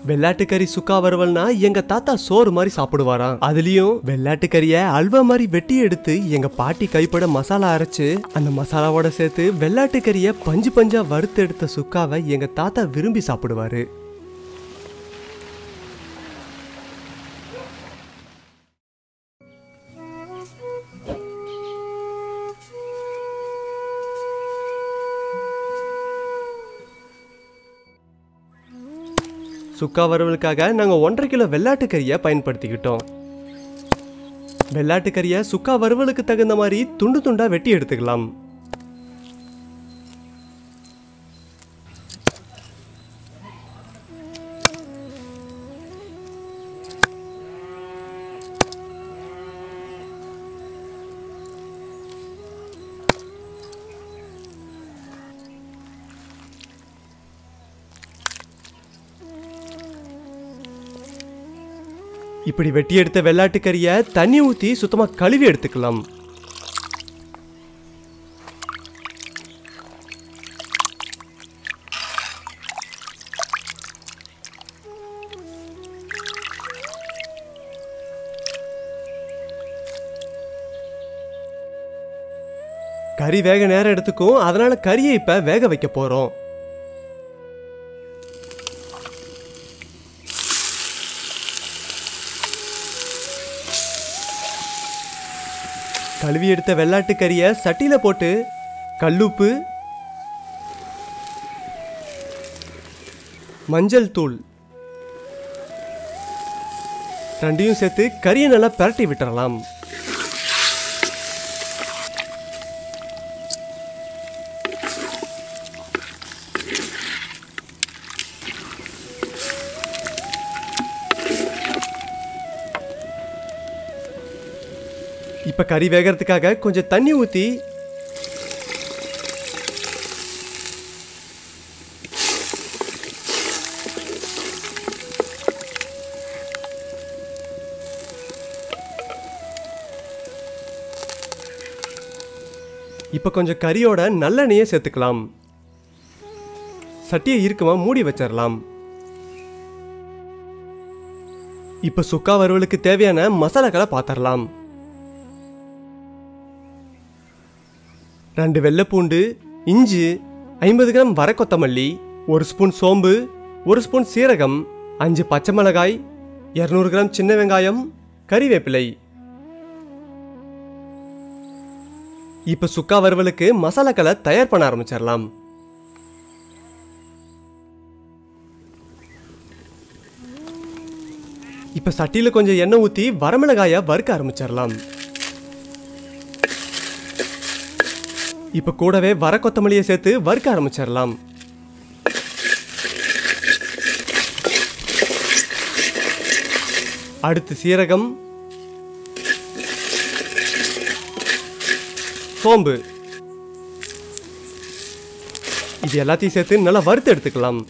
வெள்ளாட்டுக்கறி சுக்கா வறுவல்னா எங்க தாத்தா சோறு மாதிரி சாப்பிடுவாராம். அதுலயும் வெள்ளாட்டுக்கறிய அல்வா மாதிரி வெட்டி எடுத்து எங்க பாட்டி கைப்பட மசாலா அரைச்சு அந்த மசாலாவோட சேர்த்து வெள்ளாட்டுக்கறிய பஞ்சு பஞ்சா வறுத்து எடுத்த சுக்காவை எங்க தாத்தா விரும்பி சாப்பிடுவாரு. சுக்கா வறுவலுக்காக நாங்க 1.5 கிலோ வெள்ளாட்டுக்கறியை பயன்படுத்திக்கிட்டோம். வெள்ளாட்டுக்கறியை சுக்கா வறுவலுக்கு தகுந்த மாதிரி துண்டு துண்டா வெட்டி எடுத்துக்கலாம். இப்படி வெட்டி எடுத்த வெள்ளாட்டுக்கறியை தண்ணி ஊற்றி சுத்தமா கழுவி எடுத்துக்கலாம். கறி வேக நேரம் எடுத்துக்கும், அதனால கறியை இப்ப வேக வைக்க போறோம். கழுவி எடுத்த வெள்ளாட்டுக்கறியை சட்டியில போட்டு கல்லுப்பு, மஞ்சள் தூள் ரெண்டையும் சேர்த்து கறியை நல்லா பிரட்டி விட்டுறலாம். இப்ப கறி வேகிறதுக்காக கொஞ்சம் தண்ணி ஊத்தி இப்ப கொஞ்சம் கறியோட நல்லெண்ணெயை சேர்த்துக்கலாம். சட்டியை இறுக்கமா மூடி வச்சிடலாம். இப்ப சுக்கா வறுவலுக்கு தேவையான மசாலாக்களை பார்த்துடலாம். 2 வெள்ளைப்பூண்டு, இஞ்சி, 50 கிராம் வர கொத்தமல்லி, 1 ஸ்பூன் சோம்பு, 1 ஸ்பூன் சீரகம், 5 பச்சை மிளகாய், 200 கிராம் சின்ன வெங்காயம், கறிவேப்பிலை. இப்ப சுக்கா வறுவலுக்கு மசாலாக்களை தயார் பண்ண ஆரம்பிச்சிடலாம். இப்ப சட்டியில கொஞ்சம் எண்ணெய் ஊத்தி வரமிளகாய வறுக்க ஆரம்பிச்சிடலாம். இப்ப கூடவே வர கொத்தமல்லியை சேர்த்து வறுக்க ஆரம்பிச்சிடலாம். அடுத்து சீரகம், சோம்பு, இது எல்லாத்தையும் சேர்த்து நல்லா வறுத்து எடுத்துக்கலாம்.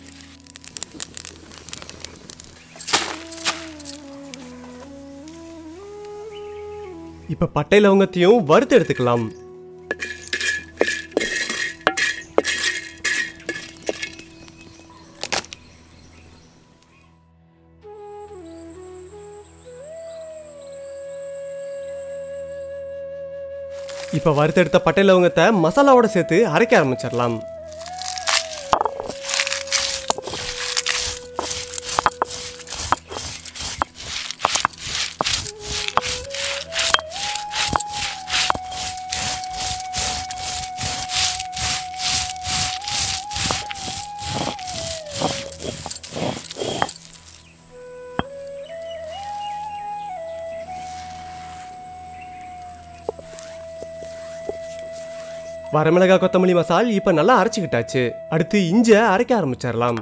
இப்ப பட்டை லவங்கத்தையும் வறுத்து எடுத்துக்கலாம். இப்ப வறுத்தெடுத்த பட்டை லவங்கத்தை மசாலாவோட சேர்த்து அரைக்க ஆரம்பிச்சிடலாம். வரமிளகாய் கொத்தமல்லி மசால் இப்ப நல்லா அரைச்சிக்கிட்டாச்சு. அடுத்து இஞ்சி அரைக்க ஆரம்பிச்சிடலாம்.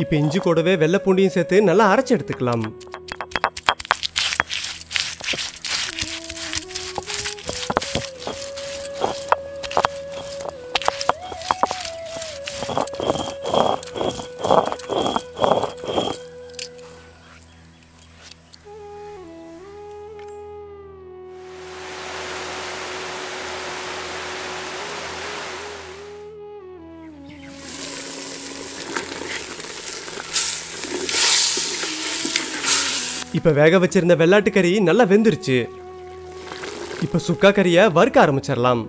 இப்ப இஞ்சி கூடவே வெள்ளை பூண்டையும் சேர்த்து நல்லா அரைச்சு எடுத்துக்கலாம். இப்ப வேக வச்சிருந்த வெள்ளாட்டுக்கறி நல்லா வெந்துருச்சு. இப்ப சுக்கா கறியை வறுக்க ஆரம்பிச்சிடலாம்.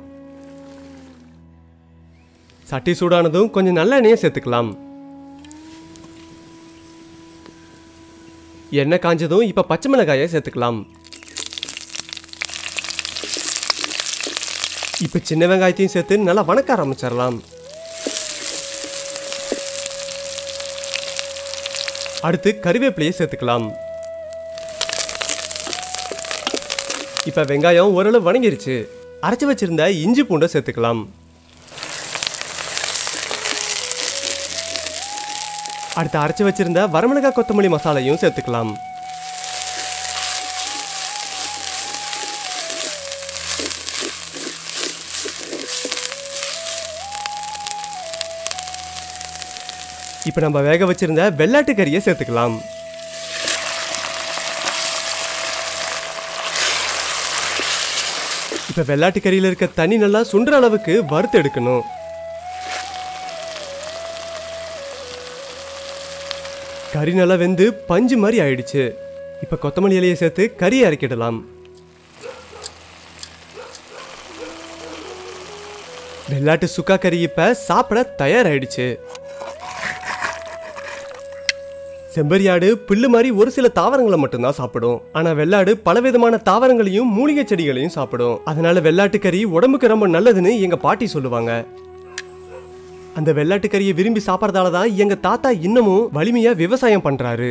சட்டி சூடானதும் கொஞ்சம் நல்லெண்ணெயை சேர்த்துக்கலாம். எண்ணெய் காஞ்சதும் இப்ப பச்சை மிளகாயை சேர்த்துக்கலாம். இப்ப சின்ன வெங்காயத்தையும் சேர்த்து நல்லா வணக்க ஆரம்பிச்சிடலாம். அடுத்து கறிவேப்பிலையை சேர்த்துக்கலாம். இப்ப வெங்காயம் ஓரளவு வணங்கிருச்சு. அரைச்சு வச்சிருந்த இஞ்சி பூண்டை சேர்த்துக்கலாம். அடுத்து அரைச்சு வச்சிருந்த வரமிளகாய் கொத்தமல்லி மசாலையும் சேர்த்துக்கலாம். இப்ப நம்ம வேக வச்சிருந்த வெள்ளாட்டு கறியை சேர்த்துக்கலாம். இப்ப வெள்ளாட்டு கறியில இருக்க தண்ணி நல்லா சுண்டுற அளவுக்கு வறுத்து எடுக்கணும். கறி நல்லா வெந்து பஞ்சு மாதிரி ஆயிடுச்சு. இப்ப கொத்தமல்லி இலையை சேர்த்து கறியை இறக்கிடலாம். வெள்ளாட்டு சுக்கா கறி இப்ப சாப்பிட தயாராயிடுச்சு. செம்பரியாடு புல்லு மாதிரி ஒரு சில தாவரங்களை மட்டும்தான் சாப்பிடும். ஆனா வெள்ளாடு பலவிதமான தாவரங்களையும் மூலிகை செடிகளையும் சாப்பிடும். அதனால வெள்ளாட்டு கறி உடம்புக்கு ரொம்ப நல்லதுன்னு எங்க பாட்டி சொல்லுவாங்க. அந்த வெள்ளாட்டு கறியை விரும்பி சாப்பிட்றதால தான் எங்க தாத்தா இன்னமும் வலிமையா விவசாயம் பண்றாரு.